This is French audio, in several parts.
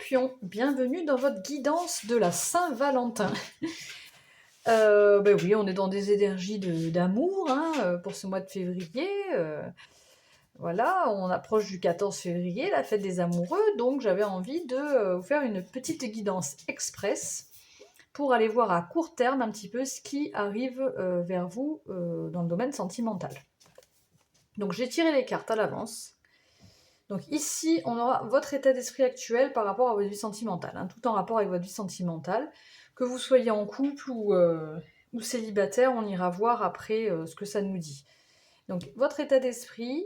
Scorpion, bienvenue dans votre guidance de la Saint-Valentin. Oui, on est dans des énergies d'amour pour ce mois de février. Voilà, on approche du 14 février, la fête des amoureux, donc j'avais envie de vous faire une petite guidance express pour aller voir à court terme un petit peu ce qui arrive vers vous dans le domaine sentimental. Donc j'ai tiré les cartes à l'avance. Donc ici, on aura votre état d'esprit actuel par rapport à votre vie sentimentale, tout en rapport avec votre vie sentimentale. Que vous soyez en couple ou célibataire, on ira voir après ce que ça nous dit. Donc votre état d'esprit,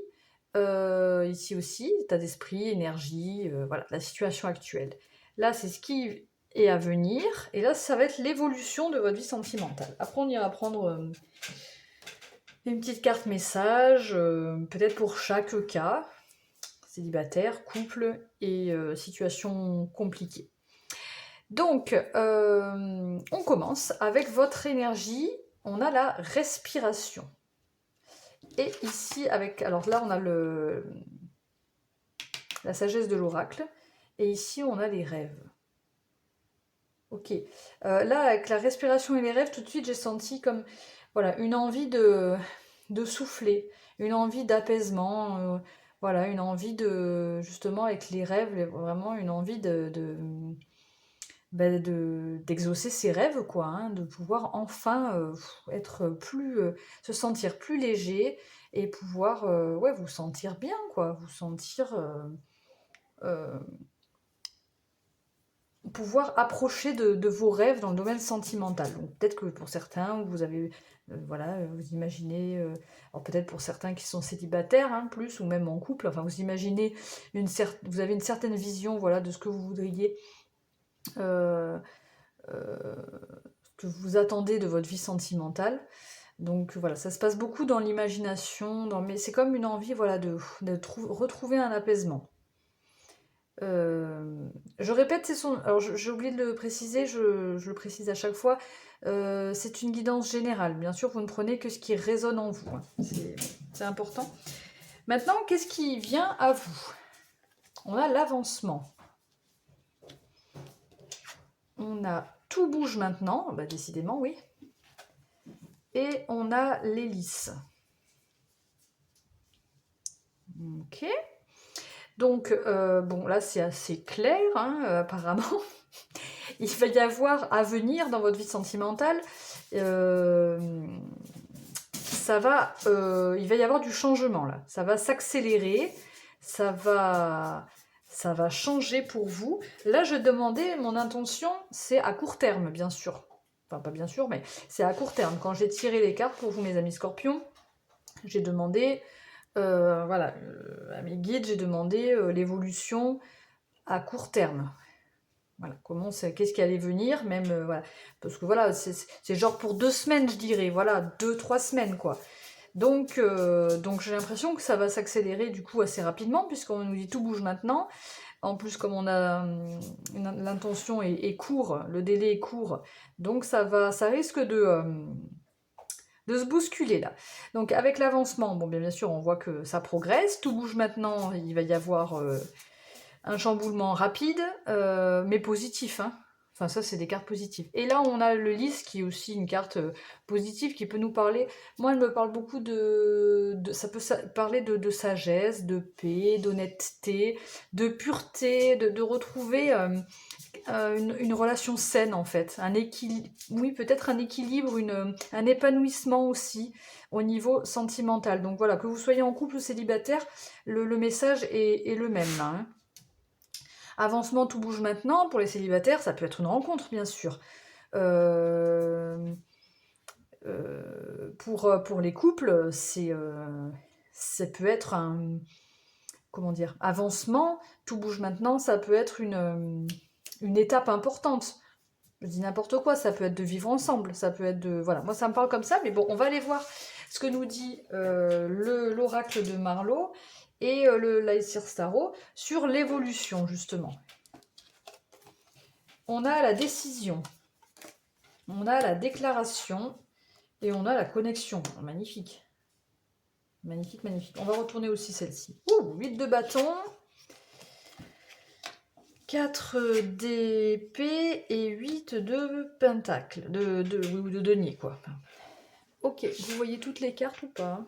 ici aussi, état d'esprit, énergie, voilà, la situation actuelle. Là, c'est ce qui est à venir, et là, ça va être l'évolution de votre vie sentimentale. Après, on ira prendre une petite carte message, peut-être pour chaque cas. Célibataire, couple et situation compliquée. Donc, on commence avec votre énergie. On a la respiration. Et ici, alors là, on a la sagesse de l'oracle. Et ici, on a les rêves. Ok. Là, avec la respiration et les rêves, tout de suite, j'ai senti comme voilà, une envie de souffler, une envie d'apaisement. Voilà, une envie de, justement, avec les rêves, vraiment une envie d'exaucer ses rêves, quoi, de pouvoir enfin être plus, se sentir plus léger et pouvoir, ouais, vous sentir bien, quoi, vous sentir, pouvoir approcher de vos rêves dans le domaine sentimental. Donc peut-être que pour certains, vous avez, voilà, vous imaginez, alors peut-être pour certains qui sont célibataires, plus, ou même en couple, enfin vous imaginez, vous avez une certaine vision, voilà, de ce que vous voudriez, euh, que vous attendez de votre vie sentimentale. Donc voilà, ça se passe beaucoup dans l'imagination, mais c'est comme une envie, voilà, de retrouver un apaisement. Je répète, alors j'ai oublié de le préciser, je le précise à chaque fois, c'est une guidance générale. Bien sûr, vous ne prenez que ce qui résonne en vous. C'est important. Maintenant, qu'est-ce qui vient à vous? On a l'avancement. On a tout bouge maintenant, décidément, oui. Et on a l'hélice. Ok. Donc, bon, là, c'est assez clair, apparemment. Il va y avoir à venir dans votre vie sentimentale, il va y avoir du changement, là. Ça va s'accélérer, ça va changer pour vous. Là, je demandais, mon intention, c'est à court terme, bien sûr. Enfin, pas bien sûr, mais c'est à court terme. Quand j'ai tiré les cartes pour vous, mes amis scorpions, j'ai demandé... voilà, à mes guides, j'ai demandé l'évolution à court terme. Voilà, qu'est-ce qui allait venir, même, voilà. Parce que voilà, c'est genre pour 2 semaines, je dirais, voilà, 2-3 semaines, quoi. Donc j'ai l'impression que ça va s'accélérer, du coup, assez rapidement, puisqu'on nous dit tout bouge maintenant. En plus, comme on a l'intention est court, le délai est court, donc ça risque de se bousculer là. Donc avec l'avancement, bon bien sûr on voit que ça progresse, tout bouge maintenant, il va y avoir un chamboulement rapide, mais positif. Enfin ça c'est des cartes positives. Et là on a le lys qui est aussi une carte positive qui peut nous parler, moi elle me parle beaucoup ça peut parler de sagesse, de paix, d'honnêteté, de pureté, de retrouver... une relation saine en fait, un équilibre, oui peut-être un équilibre, un épanouissement aussi au niveau sentimental. Donc voilà, que vous soyez en couple ou célibataire, le message est le même là. Avancement, tout bouge maintenant, pour les célibataires, ça peut être une rencontre bien sûr. Pour les couples, ça peut être un... Comment dire? Avancement, tout bouge maintenant, ça peut être une étape importante. Je dis n'importe quoi, ça peut être de vivre ensemble, ça peut être de... Voilà, moi ça me parle comme ça, mais bon, on va aller voir ce que nous dit l'oracle de Marlowe et l'Aesir Starro sur l'évolution, justement. On a la décision, on a la déclaration et on a la connexion. Oh, magnifique. Magnifique, magnifique. On va retourner aussi celle-ci. 8 de bâton. 4 d'épée et 8 de pentacle, oui, de denier, quoi. Ok, vous voyez toutes les cartes ou pas?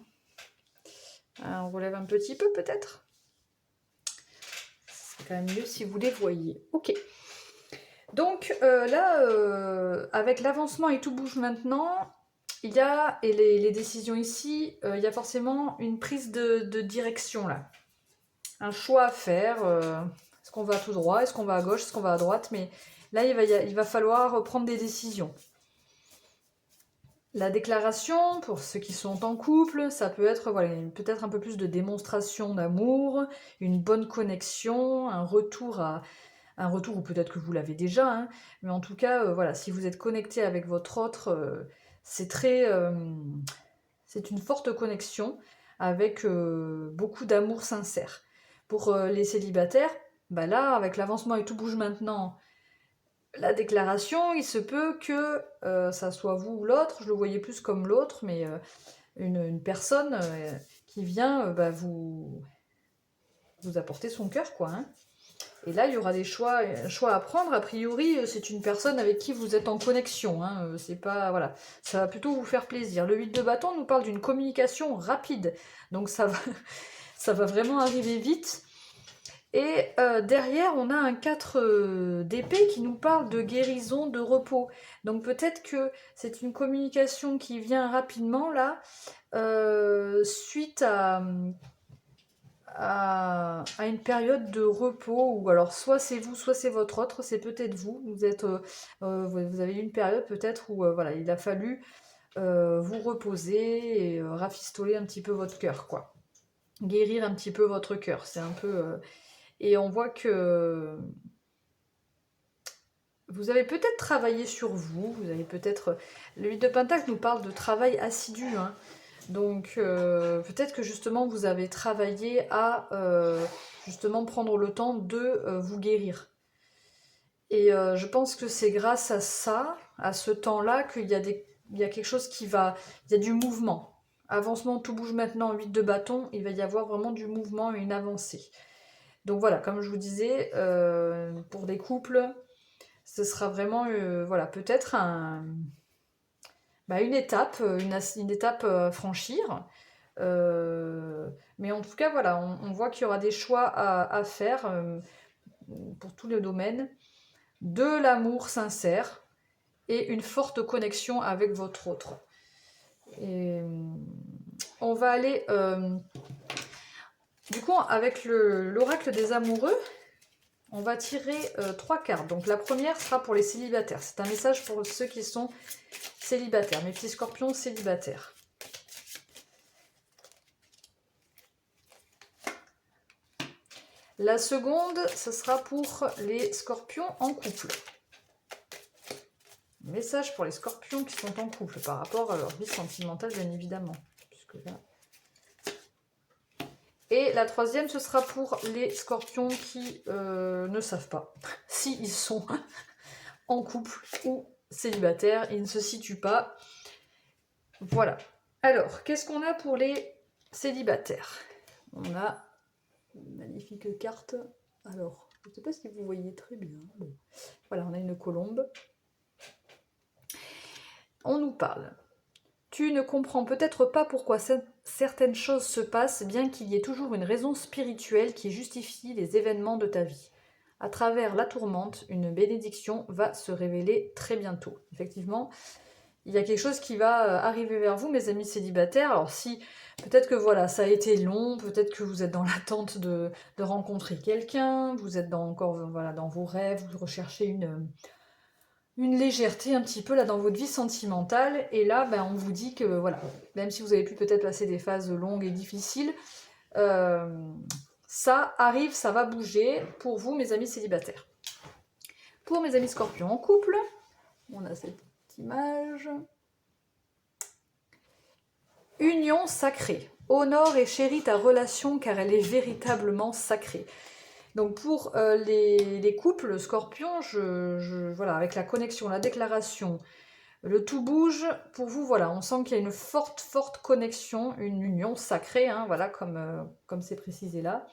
On relève un petit peu, peut-être? C'est quand même mieux si vous les voyez. Ok. Donc là, avec l'avancement et tout bouge maintenant, il y a, et les décisions ici, il y a forcément une prise de direction là. Un choix à faire. Est-ce qu'on va tout droit? Est-ce qu'on va à gauche? Est-ce qu'on va à droite? Mais là, il va falloir prendre des décisions. La déclaration, pour ceux qui sont en couple, ça peut être voilà, peut-être un peu plus de démonstration d'amour, une bonne connexion, un retour, ou peut-être que vous l'avez déjà, hein, mais en tout cas, voilà, si vous êtes connecté avec votre autre, c'est c'est une forte connexion avec beaucoup d'amour sincère. Pour les célibataires, bah là, avec l'avancement et tout bouge maintenant, la déclaration, il se peut que ça soit vous ou l'autre, je le voyais plus comme l'autre, mais une personne qui vient bah, vous apporter son cœur, quoi. Hein. Et là, il y aura des choix à prendre. A priori, c'est une personne avec qui vous êtes en connexion. Hein. C'est pas, voilà, ça va plutôt vous faire plaisir. Le 8 de bâton nous parle d'une communication rapide. Donc ça va, ça va vraiment arriver vite. Et derrière, on a un 4 d'épée qui nous parle de guérison, de repos. Donc peut-être que c'est une communication qui vient rapidement là, suite à une période de repos, ou alors soit c'est vous, soit c'est votre autre, c'est peut-être vous. Vous avez eu une période peut-être où voilà, il a fallu vous reposer et rafistoler un petit peu votre cœur, quoi. Guérir un petit peu votre cœur. C'est un peu... Et on voit que vous avez peut-être travaillé sur vous, vous avez peut-être... Le 8 de Pentacle nous parle de travail assidu, hein. Donc peut-être que justement vous avez travaillé à justement prendre le temps de vous guérir. Et je pense que c'est grâce à ça, à ce temps-là, qu'il y a quelque chose qui va... Il y a du mouvement. Avancement, tout bouge maintenant, 8 de bâton, il va y avoir vraiment du mouvement et une avancée. Donc voilà, comme je vous disais, pour des couples, ce sera vraiment voilà, peut-être une étape, une étape à franchir. Mais en tout cas, voilà, on voit qu'il y aura des choix à faire pour tous les domaines, de l'amour sincère et une forte connexion avec votre autre. Et on va aller, du coup, avec l'oracle des amoureux, on va tirer 3 cartes. Donc la première sera pour les célibataires. C'est un message pour ceux qui sont célibataires, mes petits scorpions célibataires. La seconde, ce sera pour les scorpions en couple. Message pour les scorpions qui sont en couple par rapport à leur vie sentimentale, bien évidemment. Puisque là... Et la troisième, ce sera pour les scorpions qui ne savent pas s'ils sont en couple ou célibataires. Ils ne se situent pas. Voilà. Alors, qu'est-ce qu'on a pour les célibataires? On a une magnifique carte. Alors, je ne sais pas si vous voyez très bien. Bon. Voilà, on a une colombe. On nous parle. Tu ne comprends peut-être pas pourquoi certaines choses se passent, bien qu'il y ait toujours une raison spirituelle qui justifie les événements de ta vie. À travers la tourmente, une bénédiction va se révéler très bientôt. Effectivement, il y a quelque chose qui va arriver vers vous, mes amis célibataires. Alors si, peut-être que voilà, ça a été long, peut-être que vous êtes dans l'attente de rencontrer quelqu'un, vous êtes encore voilà, dans vos rêves, vous recherchez une légèreté un petit peu là dans votre vie sentimentale, et là on vous dit que voilà, même si vous avez pu peut-être passer des phases longues et difficiles, ça arrive, ça va bouger pour vous, mes amis célibataires. Pour mes amis scorpions en couple, on a cette image. Union sacrée. Honore et chéris ta relation car elle est véritablement sacrée. Donc pour les couples scorpions, voilà, avec la connexion, la déclaration, le tout bouge, pour vous, voilà, on sent qu'il y a une forte connexion, une union sacrée, hein, voilà, comme c'est précisé là.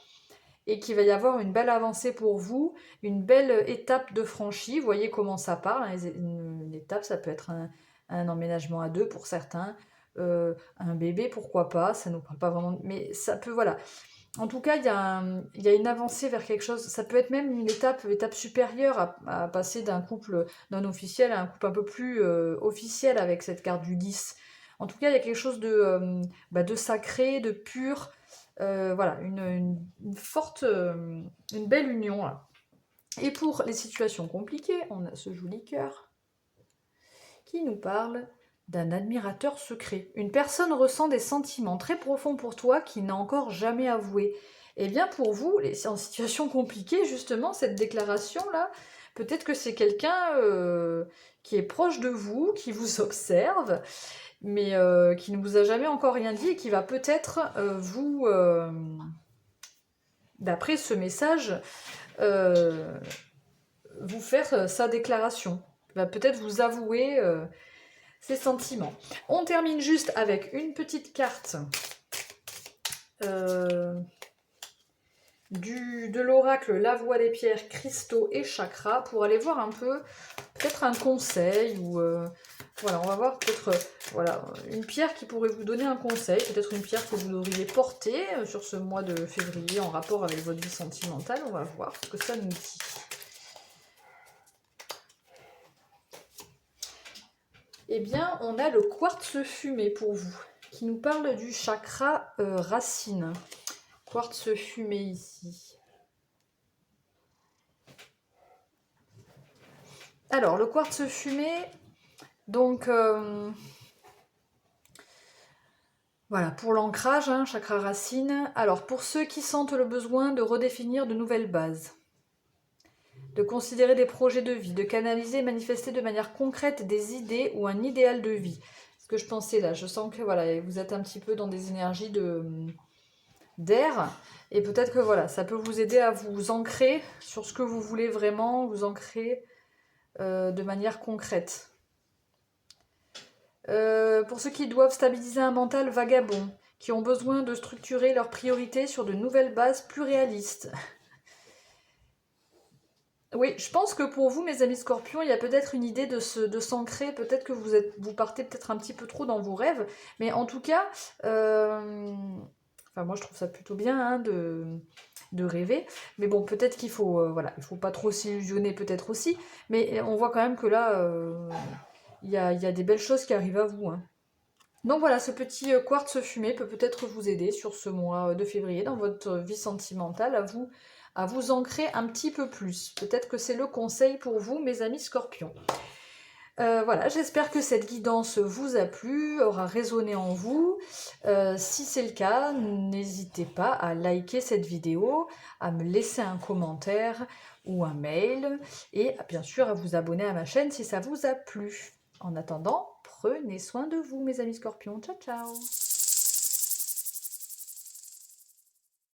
et qu'il va y avoir une belle avancée pour vous, une belle étape de franchie. Vous voyez comment ça part, hein, une étape, ça peut être un emménagement à deux pour certains, un bébé, pourquoi pas, ça ne nous parle pas vraiment, mais ça peut, voilà. En tout cas, il y a une avancée vers quelque chose, ça peut être même une étape supérieure à passer d'un couple non officiel à un couple un peu plus officiel avec cette carte du 10. En tout cas, il y a quelque chose de sacré, de pur, voilà, une forte, une belle union là. Et pour les situations compliquées, on a ce joli cœur qui nous parle d'un admirateur secret. Une personne ressent des sentiments très profonds pour toi qu'il n'a encore jamais avoué. Eh bien pour vous, en situation compliquée, justement, cette déclaration-là, peut-être que c'est quelqu'un qui est proche de vous, qui vous observe, mais qui ne vous a jamais encore rien dit et qui va peut-être d'après ce message, vous faire sa déclaration. Il va peut-être vous avouer ses sentiments. On termine juste avec une petite carte de l'oracle La Voix des Pierres, Cristaux et Chakras pour aller voir un peu, peut-être un conseil ou voilà, on va voir peut-être voilà, une pierre qui pourrait vous donner un conseil, peut-être une pierre que vous devriez porter sur ce mois de février en rapport avec votre vie sentimentale. On va voir ce que ça nous dit. Eh bien, on a le quartz fumé pour vous, qui nous parle du chakra racine. Quartz fumé ici. Alors, le quartz fumé, donc, voilà, pour l'ancrage, hein, chakra racine. Alors, pour ceux qui sentent le besoin de redéfinir de nouvelles bases, de considérer des projets de vie, de canaliser et manifester de manière concrète des idées ou un idéal de vie. Ce que je pensais là, je sens que voilà, vous êtes un petit peu dans des énergies d'air, et peut-être que voilà, ça peut vous aider à vous ancrer sur ce que vous voulez vraiment, vous ancrer de manière concrète. Pour ceux qui doivent stabiliser un mental vagabond, qui ont besoin de structurer leurs priorités sur de nouvelles bases plus réalistes. Oui, je pense que pour vous, mes amis scorpions, il y a peut-être une idée de s'ancrer, peut-être que vous partez peut-être un petit peu trop dans vos rêves, mais en tout cas, enfin moi je trouve ça plutôt bien hein, de rêver, mais bon, peut-être qu'il faut, voilà, il faut pas trop s'illusionner peut-être aussi, mais on voit quand même que là, il y a des belles choses qui arrivent à vous. Hein. Donc voilà, ce petit quartz fumé peut peut-être vous aider sur ce mois de février dans votre vie sentimentale à vous ancrer un petit peu plus. Peut-être que c'est le conseil pour vous, mes amis scorpions. Voilà, j'espère que cette guidance vous a plu, aura résonné en vous. Si c'est le cas, n'hésitez pas à liker cette vidéo, à me laisser un commentaire ou un mail et bien sûr à vous abonner à ma chaîne si ça vous a plu. En attendant, prenez soin de vous, mes amis scorpions. Ciao, ciao!